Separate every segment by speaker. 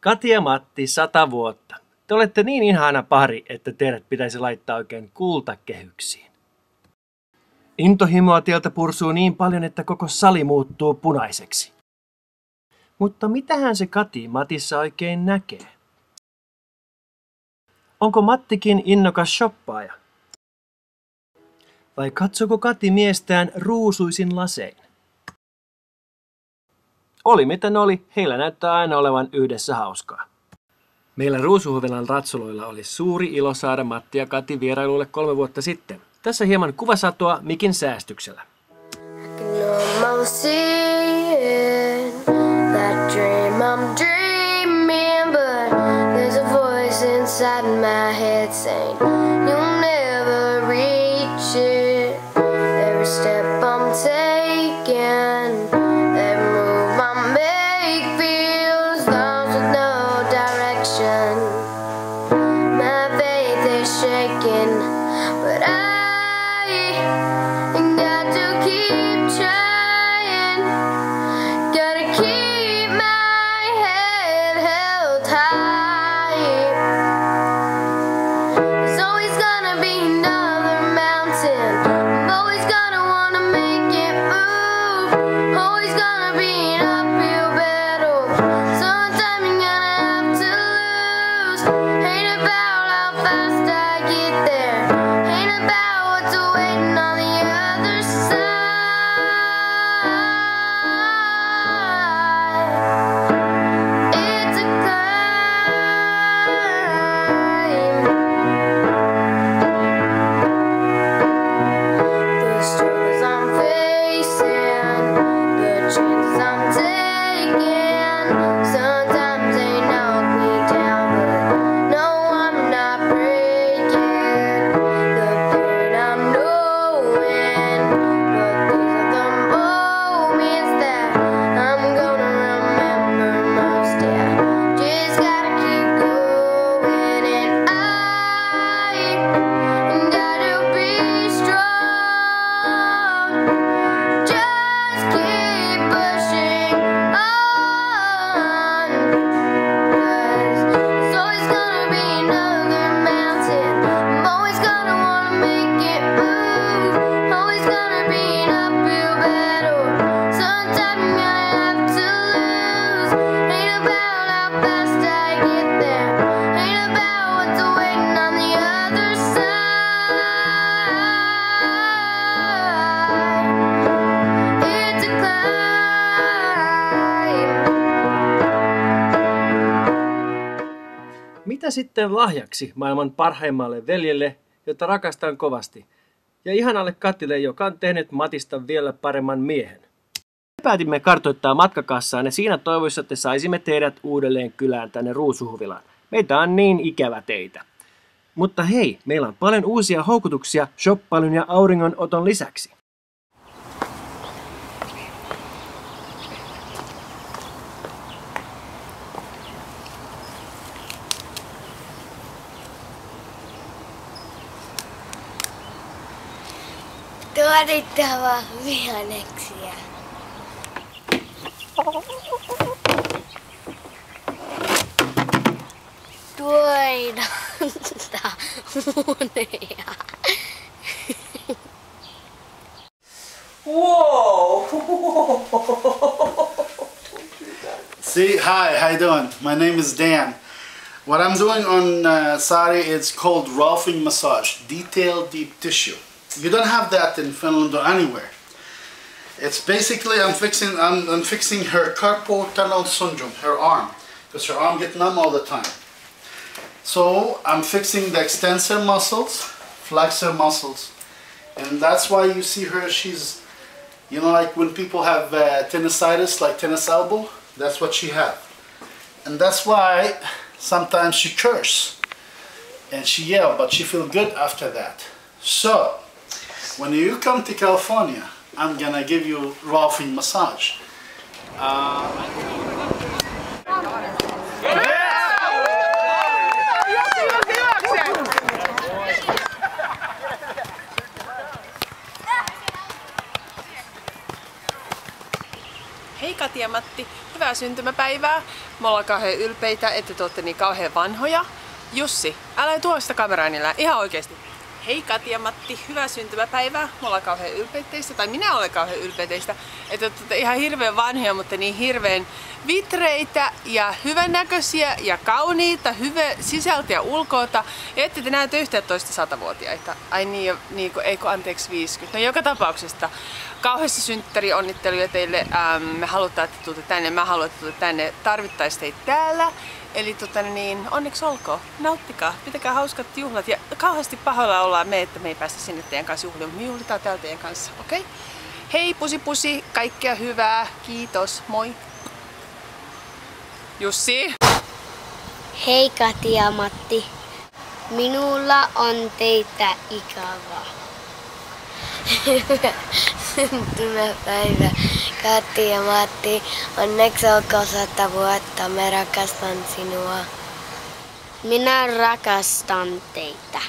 Speaker 1: Kati ja Matti, 100 vuotta. Te olette niin ihana pari, että teidät pitäisi laittaa oikein kultakehyksiin. Intohimoa teiltä pursuu niin paljon, että koko sali muuttuu punaiseksi. Mutta mitähän se Kati Matissa oikein näkee? Onko Mattikin innokas shoppaaja? Vai katsoko Kati miestään ruusuisin lasein? Oli miten oli, heillä näyttää aina olevan yhdessä hauskaa. Meillä Ruusuhuvilan ratsuloilla oli suuri ilo saada Matti ja Kati vierailulle 3 vuotta sitten. Tässä hieman kuvasatoa mikin säästyksellä. Mitä sitten lahjaksi maailman parhaimmalle veljelle, jota rakastan kovasti, ja ihanalle Katille, joka on tehnyt Matista vielä paremman miehen? Päätimme kartoittaa matkakassaan ja siinä toivoissa, että saisimme teidät uudelleen kylään tänne Ruusuhuvilaan. Meitä on niin ikävä teitä. Mutta hei, meillä on paljon uusia houkutuksia shoppailun ja auringonoton lisäksi.
Speaker 2: Tuotettava vihanneksia. Tuoda uneja.
Speaker 1: Whoa!
Speaker 3: See, hi, how you doing? My name is Dan. What I'm doing on sari is called Rolfing massage, detailed deep tissue. You don't have that in Finland or anywhere. It's basically I'm fixing her carpal tunnel syndrome, her arm, because her arm gets numb all the time. So I'm fixing the extensor muscles, flexor muscles, and that's why you see her. She's, you know, like when people have tenosynovitis, like tennis elbow. That's what she had, and that's why sometimes she curse and she yell, but she feel good after that. So when you come to California, I'm gonna give you Rolfing massage.
Speaker 4: Hei Kati ja Matti, hyvää hyvää syntymäpäivää. Me ollaan kauhean ylpeitä, että te olette niin kauhean vanhoja. Jussi, älä tuo sitä kameraa niillä, ihan oikeesti. Hei Kati ja Matti, hyvää syntymäpäivää. Me ollaan kauhean ylpeitä teistä, tai minä olen kauhean ylpeä teistä, että olette ihan hirveän vanhoja, mutta niin hirveän vitreitä ja hyvännäköisiä ja kauniita, hyvä sisältä ja ulkoota. Ja ette te näytä yhtään toista 100-vuotiaita. Ai niin, eikö anteeksi 50. No joka tapauksesta kauheasti synttärionnitteluja teille. Me halutaan, että tuutte tänne, mä haluan, että tuutte tänne. Tarvittaisiin teitä täällä. Eli onneksi olkoon. Nauttikaa, pitäkää hauskat juhlat ja kauheasti pahoilla ollaan me, että me ei päästä sinne teidän kanssa juhliin. Me juhlitaan täällä teidän kanssa, okei? Okay? Hei, pusi pusi, kaikkea hyvää, kiitos, moi! Jussi?
Speaker 2: Hei Kati ja Matti. Minulla on teitä ikävää. Syntymäpäivä Kati ja Matti. Onneksi olkoon 100 vuotta. Mä rakastan sinua. Minä rakastan teitä.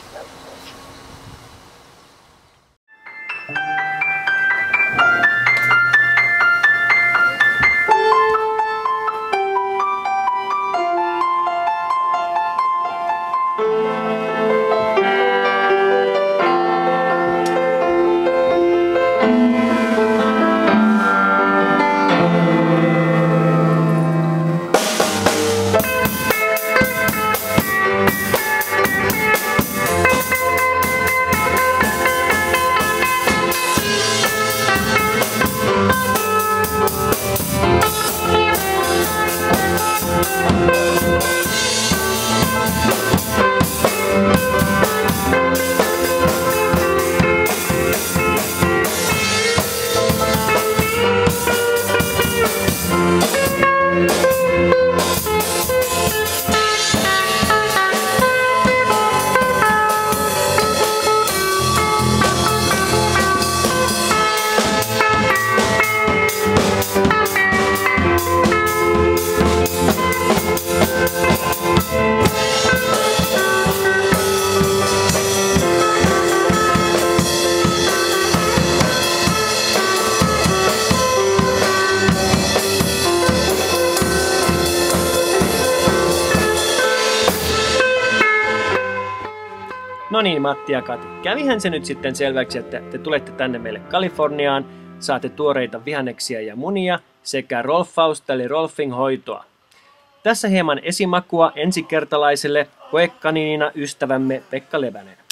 Speaker 1: No niin, Matti ja Kati, kävihän se nyt sitten selväksi, että te tulette tänne meille Kaliforniaan, saatte tuoreita vihanneksia ja munia sekä rolfausta eli rolfing-hoitoa. Tässä hieman esimakua ensikertalaiselle koekaniinina ystävämme Pekka Levänen.